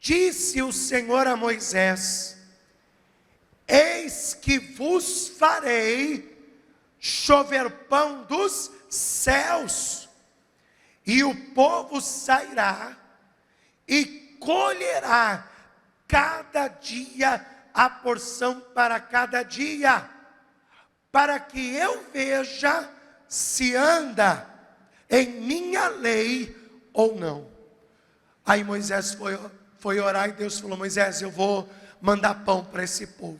Disse o Senhor a Moisés: eis que vos farei chover pão dos céus, e o povo sairá e colherá cada dia a porção para cada dia, para que eu veja se anda em minha lei ou não. Aí Moisés foi orar e Deus falou: Moisés, eu vou mandar pão para esse povo.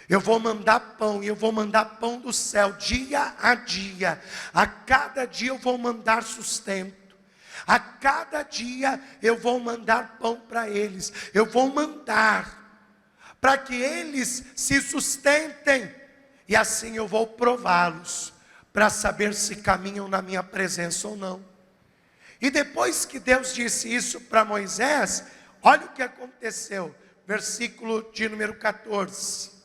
Eu vou mandar pão, e eu vou mandar pão do céu, dia a dia. A cada dia eu vou mandar sustento. A cada dia eu vou mandar pão para eles. Eu vou mandar para que eles se sustentem. E assim eu vou prová-los, para saber se caminham na minha presença ou não. E depois que Deus disse isso para Moisés, olha o que aconteceu. Versículo de número 14.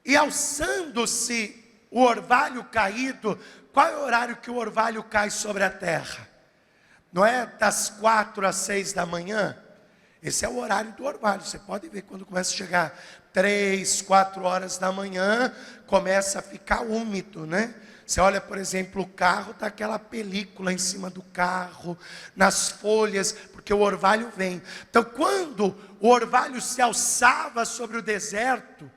E alçando-se o orvalho caído. Qual é o horário que o orvalho cai sobre a terra? Não é das 4 às 6 da manhã? Esse é o horário do orvalho. Você pode ver quando começa a chegar 3, 4 horas da manhã, começa a ficar úmido, né? Você olha, por exemplo, o carro, está aquela película em cima do carro, nas folhas, porque o orvalho vem. Então, quando o orvalho se alçava sobre o deserto,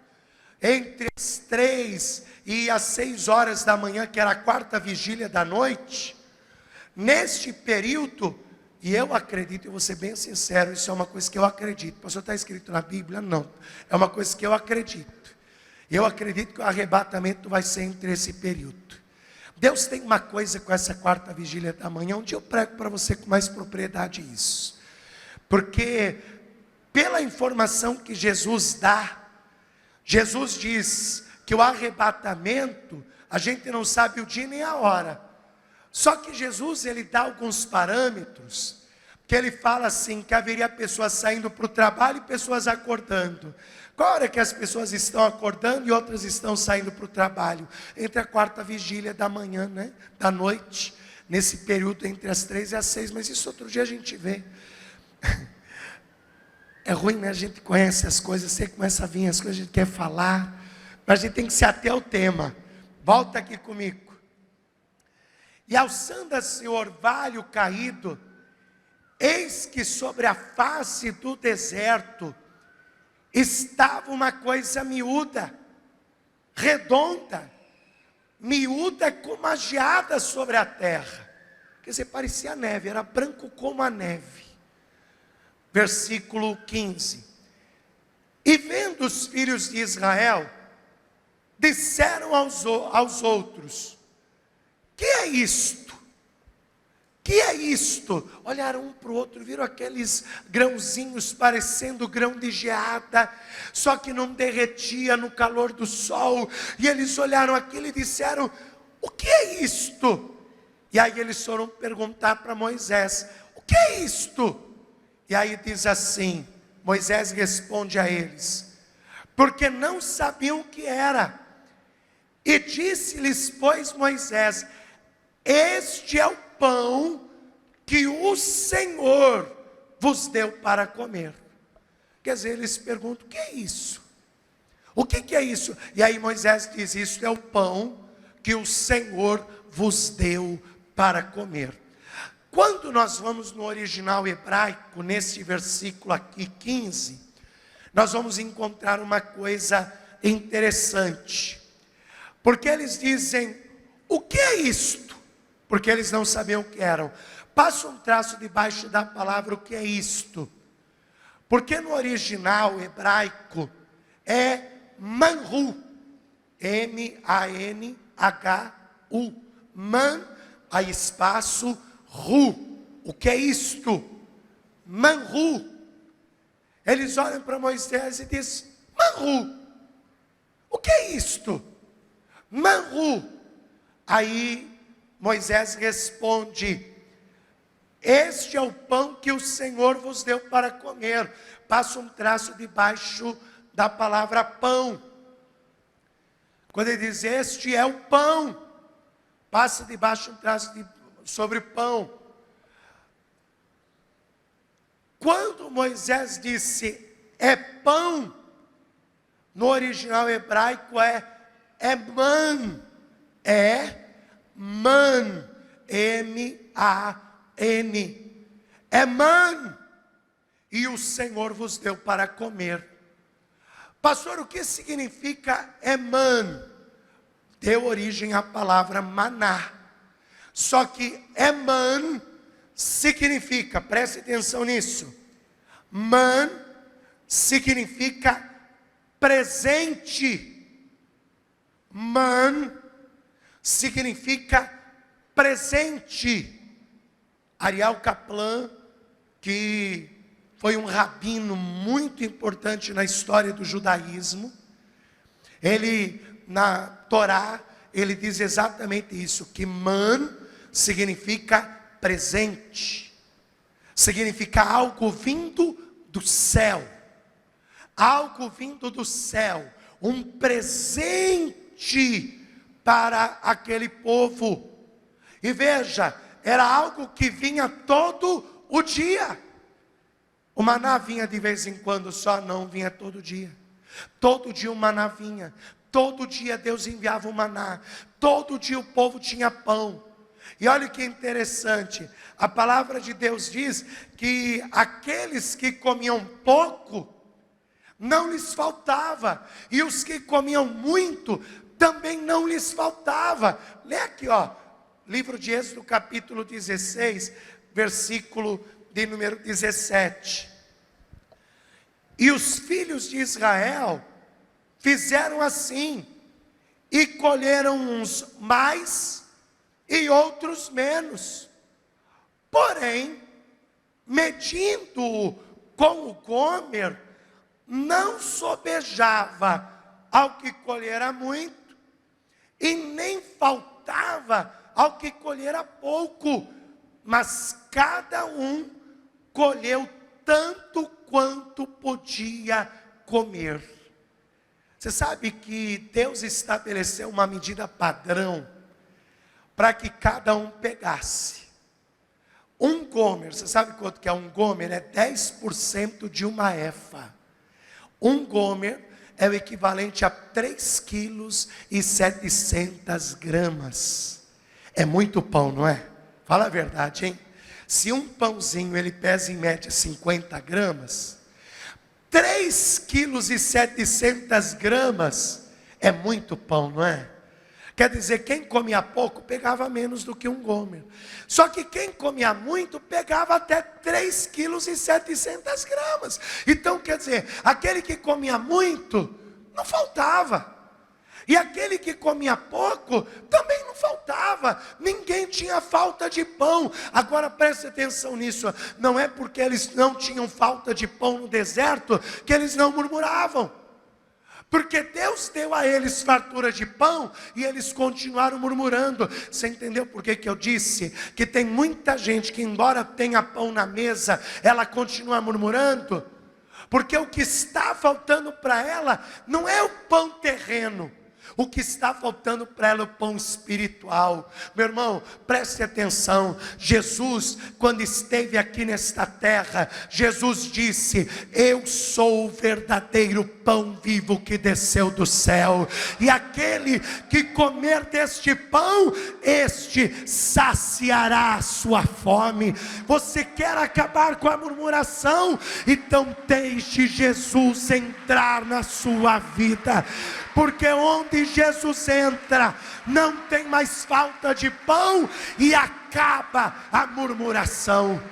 entre as 3 e as 6 horas da manhã, que era a quarta vigília da noite, neste período, e eu acredito, eu vou ser bem sincero, isso é uma coisa que eu acredito. Pastor, está escrito na Bíblia? Não, é uma coisa que eu acredito. Eu acredito que o arrebatamento vai ser entre esse período. Deus tem uma coisa com essa quarta vigília da manhã. Um dia eu prego para você com mais propriedade isso, porque pela informação que Jesus dá, Jesus diz que o arrebatamento, a gente não sabe o dia nem a hora. Só que Jesus, ele dá alguns parâmetros, que ele fala assim, que haveria pessoas saindo para o trabalho e pessoas acordando. Qual hora que as pessoas estão acordando e outras estão saindo para o trabalho? Entre a quarta vigília da manhã, né? Da noite, nesse período entre as 3 e as 6, mas isso outro dia a gente vê. É ruim, né? A gente conhece as coisas, você começa a vir as coisas, a gente quer falar, mas a gente tem que se ater ao tema. Volta aqui comigo. E alçando-se o orvalho caído, eis que sobre a face do deserto estava uma coisa miúda, redonda, miúda como a geada sobre a terra. Quer dizer, parecia neve, era branco como a neve. Versículo 15. E vendo os filhos de Israel, disseram aos outros: que é isto? Que é isto? Olharam um para o outro, viram aqueles grãozinhos parecendo grão de geada, só que não derretia no calor do sol. E eles olharam aquilo e disseram: o que é isto? E aí eles foram perguntar para Moisés: o que é isto? E aí diz assim, Moisés responde a eles: porque não sabiam o que era. E disse-lhes, pois, Moisés: este é o pão que o Senhor vos deu para comer. Quer dizer, eles perguntam: o que é isso? O que é isso? E aí Moisés diz: isso é o pão que o Senhor vos deu para comer. Quando nós vamos no original hebraico, nesse versículo aqui 15, nós vamos encontrar uma coisa interessante, porque eles dizem: o que é isto? Porque eles não sabiam o que eram. Passa um traço debaixo da palavra o que é isto, porque no original hebraico é manhu, M-A-N-H-U, man, aí espaço, ru. O que é isto? Manhu. Eles olham para Moisés e dizem: manhu, o que é isto? Manhu. Aí Moisés responde: este é o pão que o Senhor vos deu para comer. Passa um traço debaixo da palavra pão. Quando ele diz: este é o pão, passa debaixo um traço sobre pão. quando Moisés disse é pão, no original hebraico é man, M-A-N, é man, e o Senhor vos deu para comer. Pastor, o que significa Eman? Deu origem à palavra maná. Só que Eman significa, preste atenção nisso, man significa presente. Man significa presente. Ariel Kaplan, que foi um rabino muito importante na história do judaísmo, ele, na Torá, ele diz exatamente isso, que man significa presente, significa algo vindo do céu, algo vindo do céu, um presente para aquele povo. E veja, era algo que vinha todo o dia. O maná vinha de vez em quando só, não vinha todo dia. Todo dia o maná vinha. Todo dia Deus enviava o maná. Todo dia o povo tinha pão. E olha que interessante. A palavra de Deus diz que aqueles que comiam pouco, não lhes faltava. E os que comiam muito, também não lhes faltava. Lê aqui, livro de Êxodo, capítulo 16, versículo de número 17. E os filhos de Israel fizeram assim, e colheram uns mais e outros menos. Porém, medindo com o Gomer, não sobejava ao que colhera muito, e nem faltava ao que colhera pouco, mas cada um colheu tanto quanto podia comer. Você sabe que Deus estabeleceu uma medida padrão para que cada um pegasse. Um gomer, você sabe quanto que é um gomer? É 10% de uma efa. Um gomer é o equivalente a 3,7 kg. É muito pão, não é? Fala a verdade, hein? Se um pãozinho ele pesa em média 50 gramas, 3,7 kg é muito pão, não é? Quer dizer, quem comia pouco pegava menos do que um gomer. Só que quem comia muito pegava até 3,7 kg. Então quer dizer, aquele que comia muito, não faltava. E aquele que comia pouco, também não faltava. Ninguém tinha falta de pão. Agora preste atenção nisso. Não é porque eles não tinham falta de pão no deserto, que eles não murmuravam. Porque Deus deu a eles fartura de pão, e eles continuaram murmurando. Você entendeu por que eu disse que tem muita gente que, embora tenha pão na mesa, ela continua murmurando? Porque o que está faltando para ela não é o pão terreno. O que está faltando para ela é o pão espiritual. Meu irmão, preste atenção. Jesus, quando esteve aqui nesta terra, Jesus disse: eu sou o verdadeiro pão vivo que desceu do céu. E aquele que comer deste pão, este saciará a sua fome. Você quer acabar com a murmuração? Então deixe Jesus entrar na sua vida. Porque onde Jesus entra, não tem mais falta de pão, e acaba a murmuração.